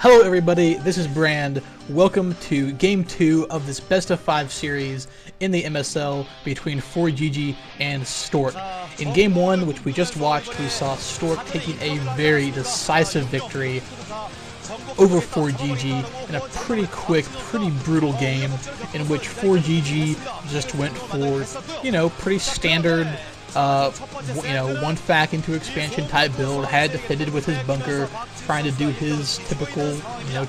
Hello everybody, this is Brand. Welcome to Game 2 of this Best of 5 series in the MSL between Forgg and Stork. In Game 1, which we just watched, we saw Stork taking a very decisive victory over Forgg in a pretty quick, pretty brutal game in which Forgg just went for, pretty standard one fac into expansion type build, had defended with his bunker, trying to do his typical,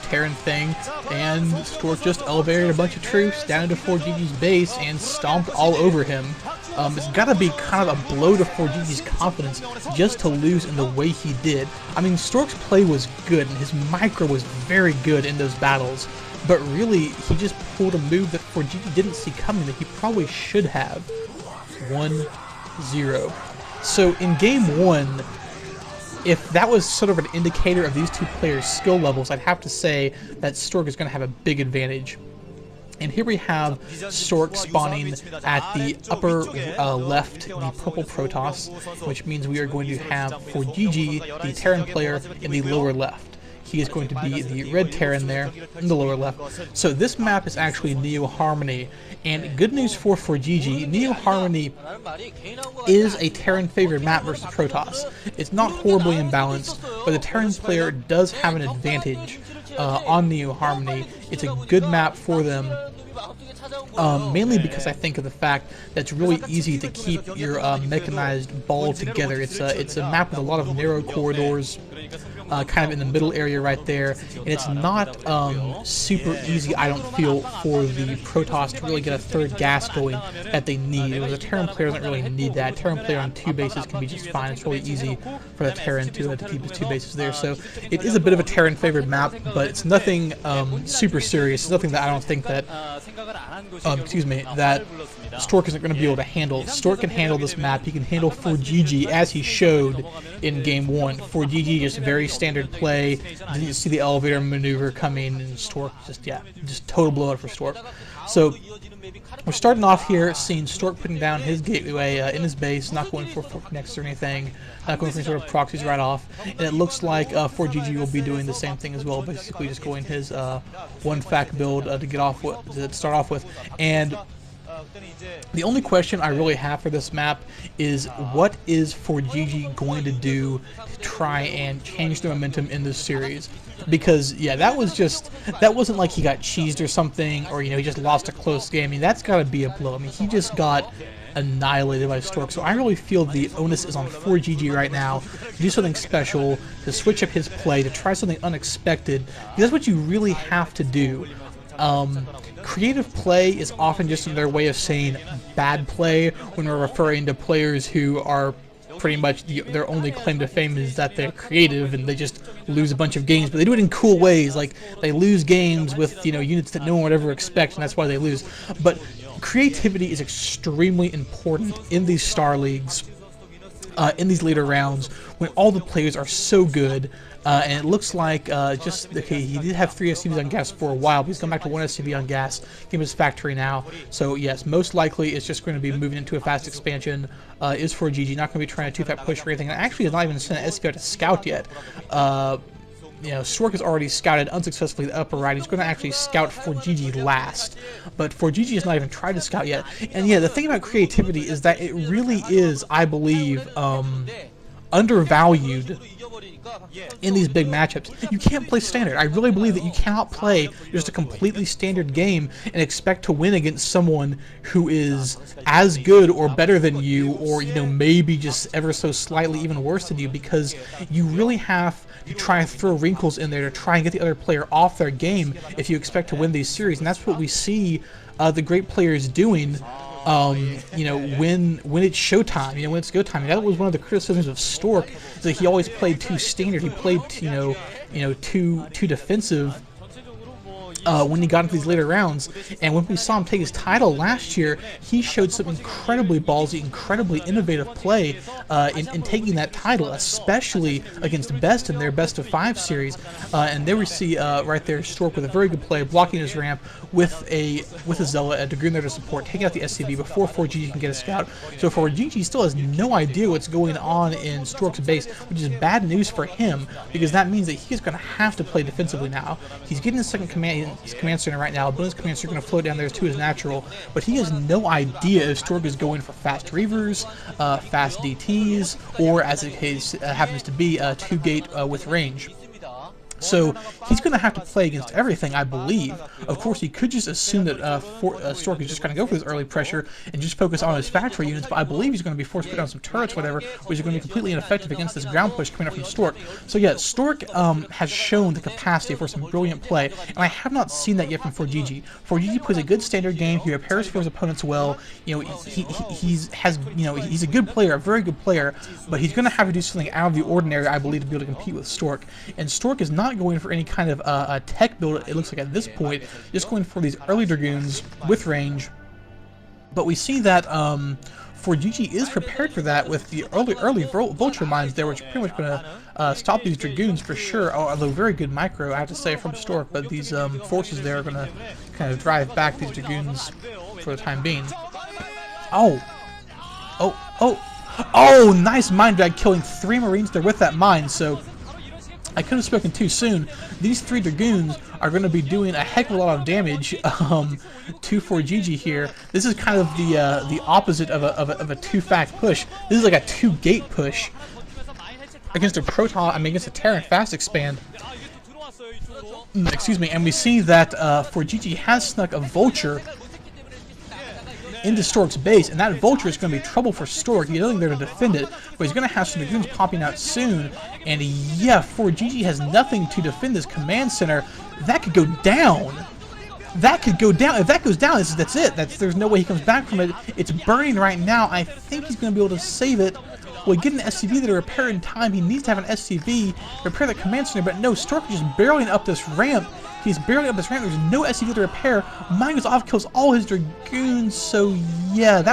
Terran thing, and Stork just elevated a bunch of troops down into Forgg's base and stomped all over him. It's gotta be kind of a blow to Forgg's confidence just to lose in the way he did. I mean, Stork's play was good, and his micro was very good in those battles, but really, he just pulled a move that Forgg didn't see coming that he probably should have. 1-0. So in Game 1, if that was sort of an indicator of these two players' skill levels, I'd have to say that Stork is going to have a big advantage. And here we have Stork spawning at the upper left, the purple Protoss, which means we are going to have Forgg, the Terran player, in the lower left. He is going to be the red Terran there in the lower left. So this map is actually Neo Harmony, and good news for Forgg, Neo Harmony is a Terran favored map versus Protoss. It's not horribly imbalanced, but the Terran player does have an advantage on Neo Harmony. It's a good map for them. Mainly because I think of the fact that it's really easy to keep your mechanized ball together. It's a map with a lot of narrow corridors, kind of in the middle area right there, and it's not super easy, I don't feel, for the Protoss to really get a third gas going that they need. A Terran player doesn't really need that. A Terran player on 2 bases can be just fine. It's really easy for the Terran to keep his 2 bases there. So it is a bit of a Terran favored map, but it's nothing super serious. It's nothing that I don't think that that Stork isn't going to be able to handle. Stork can handle this map. He can handle Forgg as he showed in Game 1. Forgg just very standard play. Didn't see the elevator maneuver coming, and Stork just total blowout for Stork. So we're starting off here seeing Stork putting down his gateway in his base, not going for connects or anything, not going for any sort of proxies right off, and it looks like Forgg will be doing the same thing as well, basically just going his one fac build to start off with. And the only question I really have for this map is, what is Forgg going to do to try and change the momentum in this series? Because that wasn't like he got cheesed or something, or he just lost a close game. I mean, that's got to be a blow. I mean, he just got annihilated by Stork. So I really feel the onus is on Forgg right now to do something special, to switch up his play, to try something unexpected, because that's what you really have to do. Creative play is often just their way of saying bad play when we're referring to players who are pretty much their only claim to fame is that they're creative and they just lose a bunch of games, but they do it in cool ways. Like, they lose games with units that no one would ever expect, and that's why they lose. But creativity is extremely important in these star leagues, in these later rounds, when all the players are so good. And it looks like he did have 3 SCVs on gas for a while, but he's gone back to 1 SCV on gas. Game is factory now. So yes, most likely it's just going to be moving into a fast expansion. Is Forgg not going to be trying to 2-fac push or anything? And actually, has not even sent an SCV out to scout yet. Stork has already scouted unsuccessfully the upper right. He's going to actually scout Forgg last, but Forgg has not even tried to scout yet. And the thing about creativity is that it really is, I believe, undervalued in these big matchups. You can't play standard. I really believe that you cannot play just a completely standard game and expect to win against someone who is as good or better than you, or maybe just ever so slightly even worse than you, because you really have to try and throw wrinkles in there to try and get the other player off their game if you expect to win these series. And that's what we see the great players doing when it's showtime, when it's go time. And that was one of the criticisms of Stork, is that he always played too standard. He played too defensive when he got into these later rounds. And when we saw him take his title last year, he showed some incredibly ballsy, incredibly innovative play in taking that title, especially against Best in their Best of 5 series. And there we see right there Stork with a very good play, blocking his ramp with a Zella, a Dragoon there to support, taking out the SCV before Forgg can get a scout. So Forgg still has no idea what's going on in Stork's base, which is bad news for him, because that means that he's going to have to play defensively now. He's getting his second command center right now. Bonus command center going to float down there to his natural, but he has no idea if Stork is going for fast Reavers, fast DTs, or as the case happens to be, 2-gate with range. So he's going to have to play against everything, I believe. Of course, he could just assume that Stork is just going to go for this early pressure and just focus on his factory units, but I believe he's going to be forced to put down some turrets, whatever, which is going to be completely ineffective against this ground push coming up from Stork. So yeah, Stork has shown the capacity for some brilliant play, and I have not seen that yet from Forgg. Forgg plays a good standard game. He prepares for his opponents well. You know, he's a good player, a very good player, but he's going to have to do something out of the ordinary, I believe, to be able to compete with Stork. And Stork is not going for any kind of a tech build, it looks like at this point, just going for these early Dragoons with range. But we see that Forgg is prepared for that with the early Vulture Mines there, which are pretty much going to stop these Dragoons for sure, although very good micro, I have to say, from Stork, but these forces there are going to kind of drive back these Dragoons for the time being. Oh, nice mine drag, killing 3 Marines there with that mine, so I could have spoken too soon. These 3 Dragoons are going to be doing a heck of a lot of damage to Forgg here. This is kind of the opposite of a 2-fact push. This is like a 2-gate push against a Protoss. I mean, against a Terran fast expand. Excuse me. And we see that Forgg has snuck a Vulture into Stork's base, and that Vulture is going to be trouble for Stork. He's nothing there to defend it, but he's going to have some Dragoons popping out soon, and yeah, Forgg has nothing to defend this command center. That could go down. That could go down. If that goes down, that's it. There's no way he comes back from it. It's burning right now. I think he's going to be able to save it. Well, get an SCV there to repair in time. He needs to have an SCV to repair the command center, but no, Stork is just barreling up this ramp. He's barely up this ramp. There's no SCV to repair. Mine goes off, kills all his Dragoons. So yeah, that